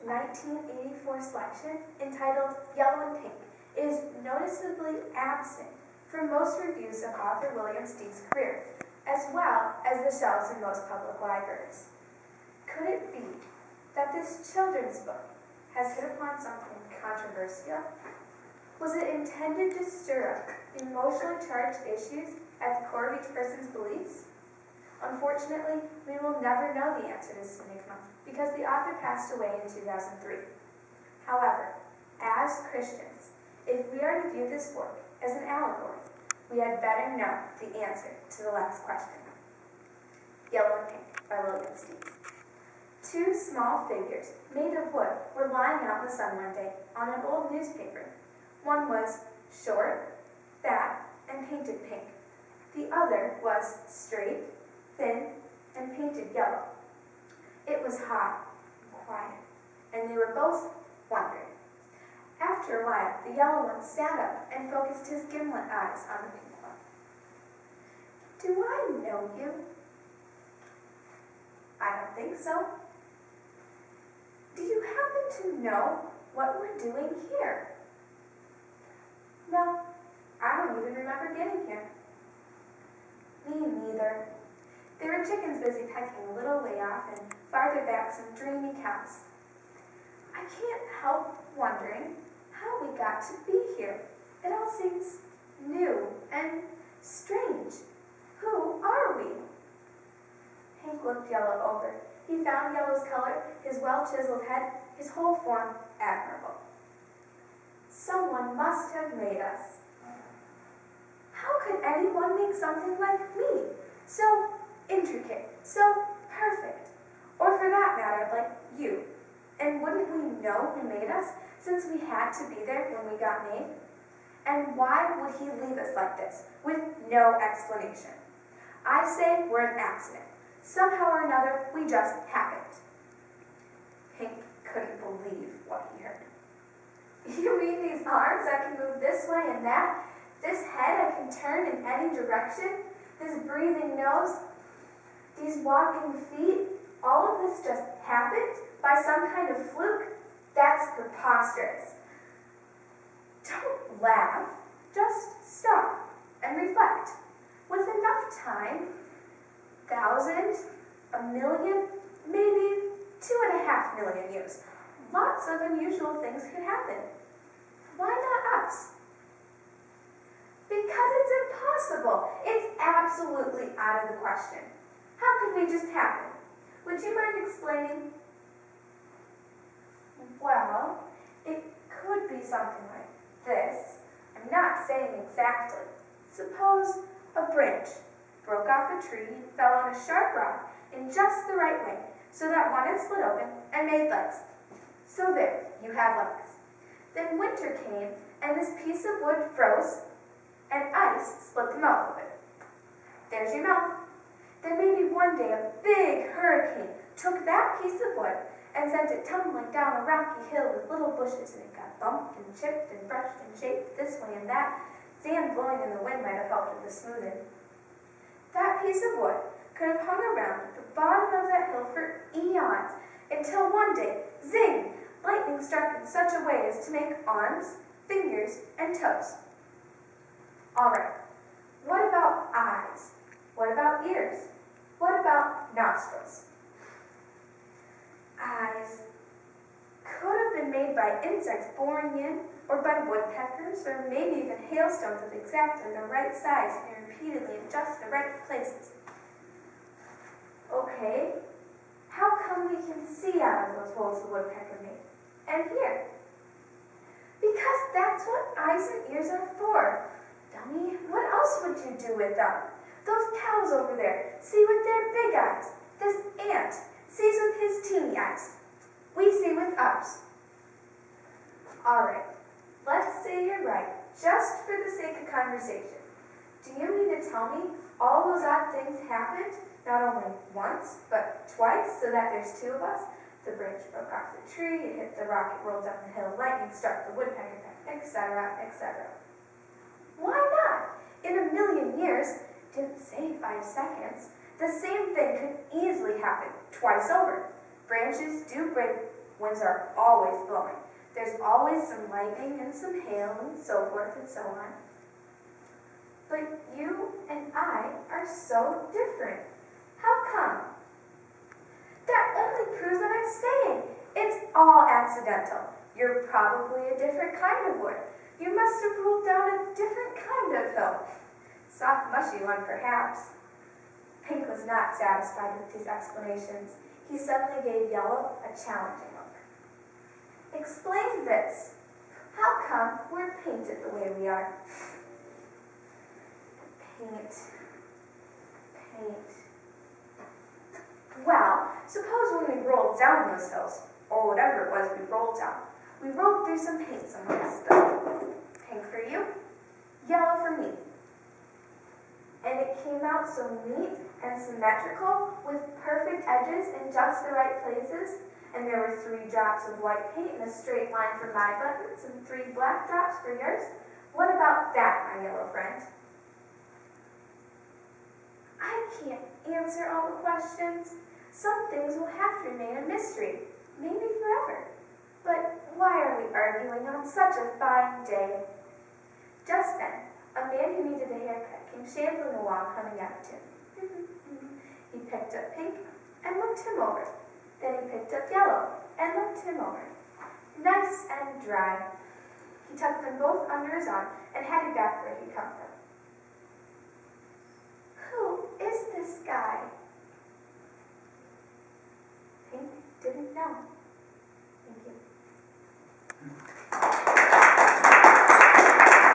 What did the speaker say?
1984 selection, entitled Yellow and Pink, is noticeably absent from most reviews of author Willam Steig's career, as well as the shelves in most public libraries. Could it be that this children's book has hit upon something controversial? Was it intended to stir up emotionally charged issues at the core of each person's beliefs? Unfortunately, we will never know the answer to this enigma because the author passed away in 2003. However, as Christians, if we are to view this work as an allegory, we had better know the answer to the last question. Yellow and Pink by Willam Steig. Two small figures made of wood were lying out in the sun one day on an old newspaper. One was short, fat, and painted pink. The other was straight, thin, and painted yellow. It was hot and quiet, and they were both wondering. After a while, the yellow one sat up and focused his gimlet eyes on the pink one. "Do I know you?" "I don't think so." "Do you happen to know what we're doing here?" "No, I don't even remember getting here." "Me neither." There were chickens busy pecking a little way off and farther back some dreamy cows. "I can't help wondering how we got to be here. It all seems new and strange. Who are we?" Hank looked Yellow over. He found Yellow's color, his well-chiseled head, his whole form admirable. "Someone must have made us." "How could anyone make something like me? So intricate, so perfect. Or for that matter, like you. And wouldn't we know who made us, since we had to be there when we got made? And why would he leave us like this, with no explanation? I say we're an accident. Somehow or another, we just happened." Hank couldn't believe what he heard. "You mean these arms that can move this way and that? This head I can turn in any direction? This breathing nose? These walking feet? All of this just happened by some kind of fluke? That's preposterous." "Don't laugh. Just stop and reflect. With enough time, 1,000, 1,000,000, maybe 2.5 million years, lots of unusual things could happen. Why not us?" "Because it's impossible. It's absolutely out of the question. How could we just happen? Would you mind explaining?" "Well, it could be something like this. I'm not saying exactly. Suppose a branch broke off a tree and fell on a sharp rock in just the right way, so that one end split open and made legs. So there, you have legs. Then winter came, and this piece of wood froze, and ice split the mouth of it. There's your mouth. Then maybe one day a big hurricane took that piece of wood and sent it tumbling down a rocky hill with little bushes, and it got bumped and chipped and brushed and shaped this way and that. Sand blowing in the wind might have helped with the smoothing. That piece of wood could have hung around at the bottom of that hill for eons, until one day, zing, lightning struck in such a way as to make arms, fingers, and toes. All right, what about eyes? What about ears? What about nostrils?" "Eyes could have been made by insects boring in, or by woodpeckers, or maybe even hailstones of exactly the right size and repeatedly in just the right places." "Okay, how come we can see out of those holes the woodpecker made, and hear?" "Because that's what eyes and ears are for. Dummy, what else would you do with them? Those cows over there see with their big eyes. This ant sees with his teeny eyes. We see with ours." "All right, let's say you're right, just for the sake of conversation. Do you mean to tell me all those odd things happened, not only once, but twice, so that there's two of us? The branch broke off the tree, it hit the rock, it rolled down the hill, lightning struck the woodpecker, etc., etc." "Why not? In 1,000,000 years, didn't say 5 seconds, the same thing could easily happen twice over. Branches do break Winds are always blowing. There's always some lightning and some hail and so forth and so on. But you and I are so different. How come? That only proves what I'm saying. It's all accidental. You're probably a different kind of wood. You must have rolled down a different kind of hill. Soft, mushy one, perhaps. Pink was not satisfied with these explanations. He suddenly gave Yellow a challenging look. Explain this. How come we're painted the way we are? Paint. Well, suppose when we rolled down those hills, or whatever it was we rolled down, we rolled through some paint somewhere still. Pink for you, yellow for me. And it came out so neat and symmetrical with perfect edges in just the right places, and there were 3 drops of white paint in a straight line for my buttons and 3 black drops for yours. What about that, my yellow friend? I can't answer all the questions. Some things will have to remain a mystery, maybe forever. But why are we arguing on such a fine day? Just then, a man who needed a haircut came shambling along, coming after him. He picked up Pink and looked him over. Then he picked up Yellow and looked him over. Nice and dry. He tucked them both under his arm and headed back where he'd come from. Who is this guy? Pink didn't know.